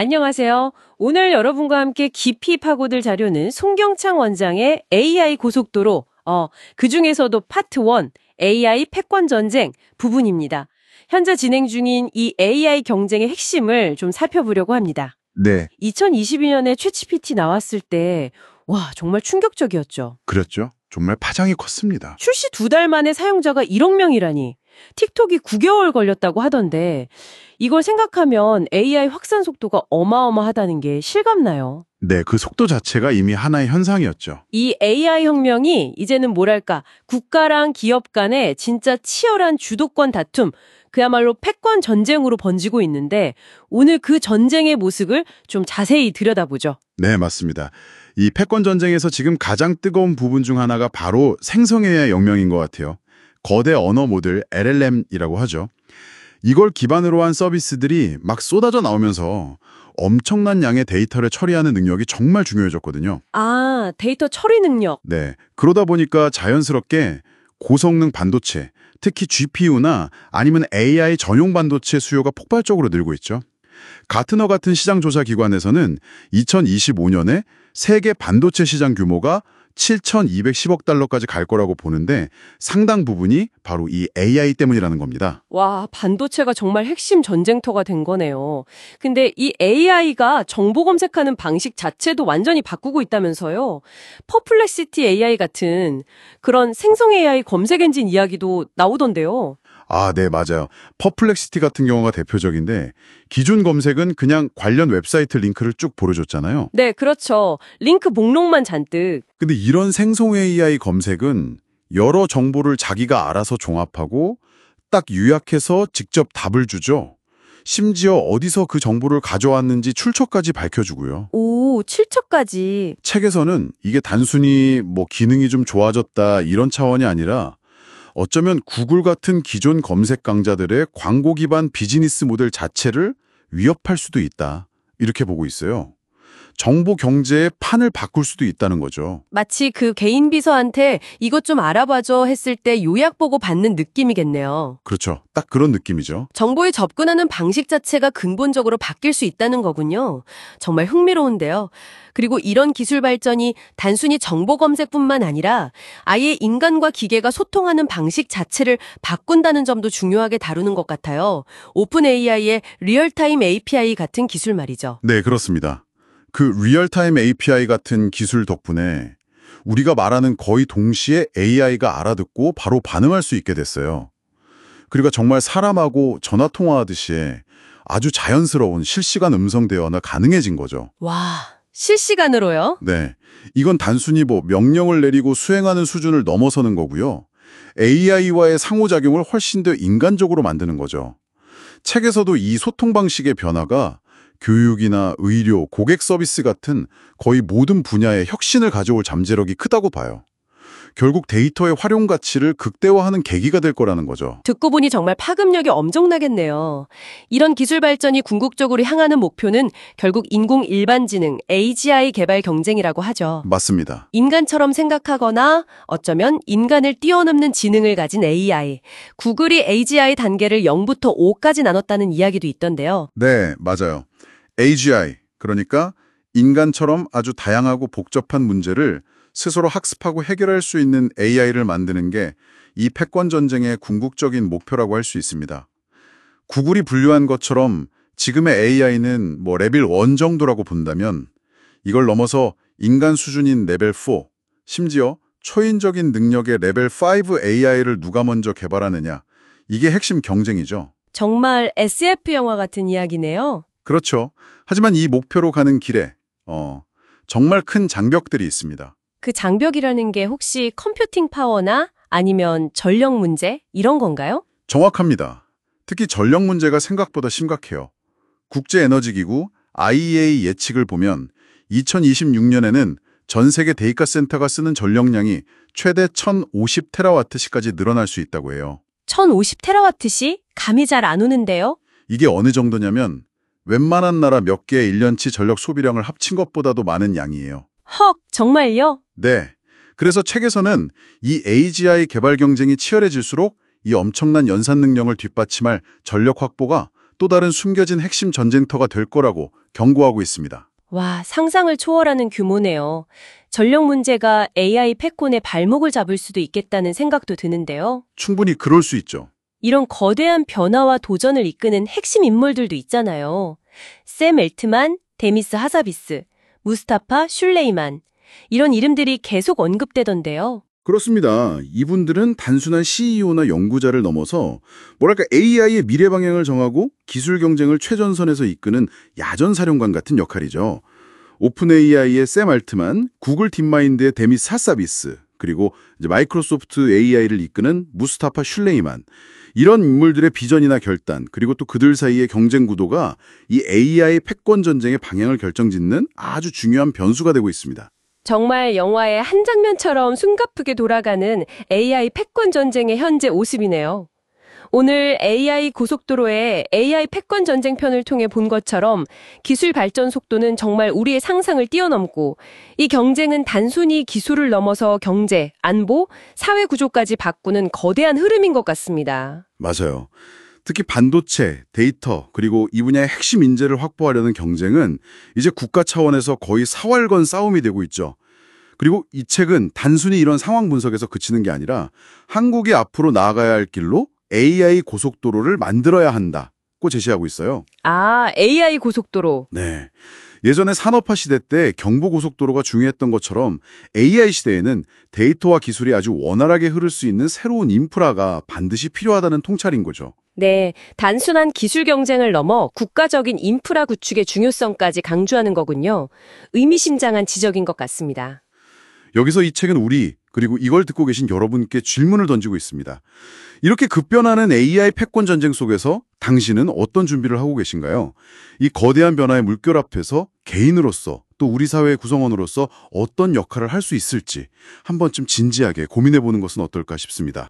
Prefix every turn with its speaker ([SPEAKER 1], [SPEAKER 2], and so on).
[SPEAKER 1] 안녕하세요. 오늘 여러분과 함께 깊이 파고들 자료는 송경창 원장의 AI 고속도로, 그 중에서도 파트 1, AI 패권 전쟁 부분입니다. 현재 진행 중인 이 AI 경쟁의 핵심을 좀 살펴보려고 합니다.
[SPEAKER 2] 네,
[SPEAKER 1] 2022년에 챗GPT 나왔을 때, 와, 정말 충격적이었죠.
[SPEAKER 2] 그렇죠. 정말 파장이 컸습니다.
[SPEAKER 1] 출시 2달 만에 사용자가 1억 명이라니. 틱톡이 9개월 걸렸다고 하던데 이걸 생각하면 AI 확산 속도가 어마어마하다는 게 실감나요.
[SPEAKER 2] 네, 그 속도 자체가 이미 하나의 현상이었죠.
[SPEAKER 1] 이 AI 혁명이 이제는 뭐랄까 국가랑 기업 간의 진짜 치열한 주도권 다툼, 그야말로 패권 전쟁으로 번지고 있는데 오늘 그 전쟁의 모습을 좀 자세히 들여다보죠.
[SPEAKER 2] 네, 맞습니다. 이 패권 전쟁에서 지금 가장 뜨거운 부분 중 하나가 바로 생성 AI 혁명인 것 같아요. 거대 언어 모델 LLM이라고 하죠. 이걸 기반으로 한 서비스들이 막 쏟아져 나오면서 엄청난 양의 데이터를 처리하는 능력이 정말 중요해졌거든요.
[SPEAKER 1] 아, 데이터 처리 능력.
[SPEAKER 2] 네, 그러다 보니까 자연스럽게 고성능 반도체, 특히 GPU나 아니면 AI 전용 반도체 수요가 폭발적으로 늘고 있죠. 가트너 같은 시장 조사 기관에서는 2025년에 세계 반도체 시장 규모가 7,210억 달러까지 갈 거라고 보는데 상당 부분이 바로 이 AI 때문이라는 겁니다.
[SPEAKER 1] 와, 반도체가 정말 핵심 전쟁터가 된 거네요. 근데 이 AI가 정보 검색하는 방식 자체도 완전히 바꾸고 있다면서요. 퍼플렉시티 AI 같은 그런 생성 AI 검색 엔진 이야기도 나오던데요.
[SPEAKER 2] 아, 네, 맞아요. 퍼플렉시티 같은 경우가 대표적인데 기존 검색은 그냥 관련 웹사이트 링크를 쭉 보여줬잖아요.
[SPEAKER 1] 네, 그렇죠. 링크 목록만 잔뜩.
[SPEAKER 2] 근데 이런 생성 AI 검색은 여러 정보를 자기가 알아서 종합하고 딱 요약해서 직접 답을 주죠. 심지어 어디서 그 정보를 가져왔는지 출처까지 밝혀주고요.
[SPEAKER 1] 오, 7척까지.
[SPEAKER 2] 책에서는 이게 단순히 뭐 기능이 좀 좋아졌다 이런 차원이 아니라 어쩌면 구글 같은 기존 검색 강자들의 광고 기반 비즈니스 모델 자체를 위협할 수도 있다. 이렇게 보고 있어요. 정보 경제의 판을 바꿀 수도 있다는 거죠.
[SPEAKER 1] 마치 그 개인 비서한테 이것 좀 알아봐줘 했을 때 요약 보고 받는 느낌이겠네요.
[SPEAKER 2] 그렇죠. 딱 그런 느낌이죠.
[SPEAKER 1] 정보에 접근하는 방식 자체가 근본적으로 바뀔 수 있다는 거군요. 정말 흥미로운데요. 그리고 이런 기술 발전이 단순히 정보 검색뿐만 아니라 아예 인간과 기계가 소통하는 방식 자체를 바꾼다는 점도 중요하게 다루는 것 같아요. 오픈 AI의 리얼타임 API 같은 기술 말이죠.
[SPEAKER 2] 네, 그렇습니다. 그 리얼타임 API 같은 기술 덕분에 우리가 말하는 거의 동시에 AI가 알아듣고 바로 반응할 수 있게 됐어요. 그리고 정말 사람하고 전화 통화하듯이 아주 자연스러운 실시간 음성 대화가 가능해진 거죠.
[SPEAKER 1] 와, 실시간으로요?
[SPEAKER 2] 네, 이건 단순히 뭐 명령을 내리고 수행하는 수준을 넘어서는 거고요. AI와의 상호작용을 훨씬 더 인간적으로 만드는 거죠. 책에서도 이 소통 방식의 변화가 교육이나 의료, 고객 서비스 같은 거의 모든 분야에 혁신을 가져올 잠재력이 크다고 봐요. 결국 데이터의 활용 가치를 극대화하는 계기가 될 거라는 거죠.
[SPEAKER 1] 듣고 보니 정말 파급력이 엄청나겠네요. 이런 기술 발전이 궁극적으로 향하는 목표는 결국 인공 일반지능, AGI 개발 경쟁이라고 하죠.
[SPEAKER 2] 맞습니다.
[SPEAKER 1] 인간처럼 생각하거나 어쩌면 인간을 뛰어넘는 지능을 가진 AI. 구글이 AGI 단계를 0부터 5까지 나눴다는 이야기도 있던데요.
[SPEAKER 2] 네, 맞아요. AGI, 그러니까 인간처럼 아주 다양하고 복잡한 문제를 스스로 학습하고 해결할 수 있는 AI를 만드는 게 이 패권 전쟁의 궁극적인 목표라고 할 수 있습니다. 구글이 분류한 것처럼 지금의 AI는 뭐 레벨 1 정도라고 본다면 이걸 넘어서 인간 수준인 레벨 4, 심지어 초인적인 능력의 레벨 5 AI를 누가 먼저 개발하느냐, 이게 핵심 경쟁이죠.
[SPEAKER 1] 정말 SF 영화 같은 이야기네요.
[SPEAKER 2] 그렇죠. 하지만 이 목표로 가는 길에 정말 큰 장벽들이 있습니다.
[SPEAKER 1] 그 장벽이라는 게 혹시 컴퓨팅 파워나 아니면 전력 문제 이런 건가요?
[SPEAKER 2] 정확합니다. 특히 전력 문제가 생각보다 심각해요. 국제에너지기구 IEA 예측을 보면 2026년에는 전 세계 데이터 센터가 쓰는 전력량이 최대 1050테라와트시까지 늘어날 수 있다고 해요.
[SPEAKER 1] 1050테라와트시? 감이 잘 안 오는데요?
[SPEAKER 2] 이게 어느 정도냐면 웬만한 나라 몇 개의 1년치 전력 소비량을 합친 것보다도 많은 양이에요.
[SPEAKER 1] 헉, 정말요?
[SPEAKER 2] 네. 그래서 책에서는 이 AGI 개발 경쟁이 치열해질수록 이 엄청난 연산 능력을 뒷받침할 전력 확보가 또 다른 숨겨진 핵심 전쟁터가 될 거라고 경고하고 있습니다.
[SPEAKER 1] 와, 상상을 초월하는 규모네요. 전력 문제가 AI 패권의 발목을 잡을 수도 있겠다는 생각도 드는데요.
[SPEAKER 2] 충분히 그럴 수 있죠.
[SPEAKER 1] 이런 거대한 변화와 도전을 이끄는 핵심 인물들도 있잖아요. 샘 엘트만, 데미스 하사비스, 무스타파 슐레이만. 이런 이름들이 계속 언급되던데요.
[SPEAKER 2] 그렇습니다. 이분들은 단순한 CEO나 연구자를 넘어서 뭐랄까 AI의 미래 방향을 정하고 기술 경쟁을 최전선에서 이끄는 야전사령관 같은 역할이죠. 오픈 AI의 샘 알트만, 구글 딥마인드의 데미스 하사비스, 그리고 이제 마이크로소프트 AI를 이끄는 무스타파 슐레이만. 이런 인물들의 비전이나 결단, 그리고 또 그들 사이의 경쟁 구도가 이 AI 패권 전쟁의 방향을 결정짓는 아주 중요한 변수가 되고 있습니다.
[SPEAKER 1] 정말 영화의 한 장면처럼 숨가쁘게 돌아가는 AI 패권 전쟁의 현재 모습이네요. 오늘 AI 고속도로의 AI 패권 전쟁 편을 통해 본 것처럼 기술 발전 속도는 정말 우리의 상상을 뛰어넘고 이 경쟁은 단순히 기술을 넘어서 경제, 안보, 사회 구조까지 바꾸는 거대한 흐름인 것 같습니다.
[SPEAKER 2] 맞아요. 특히 반도체, 데이터, 그리고 이 분야의 핵심 인재를 확보하려는 경쟁은 이제 국가 차원에서 거의 사활건 싸움이 되고 있죠. 그리고 이 책은 단순히 이런 상황 분석에서 그치는 게 아니라 한국이 앞으로 나아가야 할 길로 AI 고속도로를 만들어야 한다고 제시하고 있어요.
[SPEAKER 1] 아, AI 고속도로.
[SPEAKER 2] 네. 예전에 산업화 시대 때 경부고속도로가 중요했던 것처럼 AI 시대에는 데이터와 기술이 아주 원활하게 흐를 수 있는 새로운 인프라가 반드시 필요하다는 통찰인 거죠.
[SPEAKER 1] 네, 단순한 기술 경쟁을 넘어 국가적인 인프라 구축의 중요성까지 강조하는 거군요. 의미심장한 지적인 것 같습니다.
[SPEAKER 2] 여기서 이 책은 그리고 이걸 듣고 계신 여러분께 질문을 던지고 있습니다. 이렇게 급변하는 AI 패권 전쟁 속에서 당신은 어떤 준비를 하고 계신가요? 이 거대한 변화의 물결 앞에서 개인으로서 또 우리 사회의 구성원으로서 어떤 역할을 할 수 있을지 한 번쯤 진지하게 고민해 보는 것은 어떨까 싶습니다.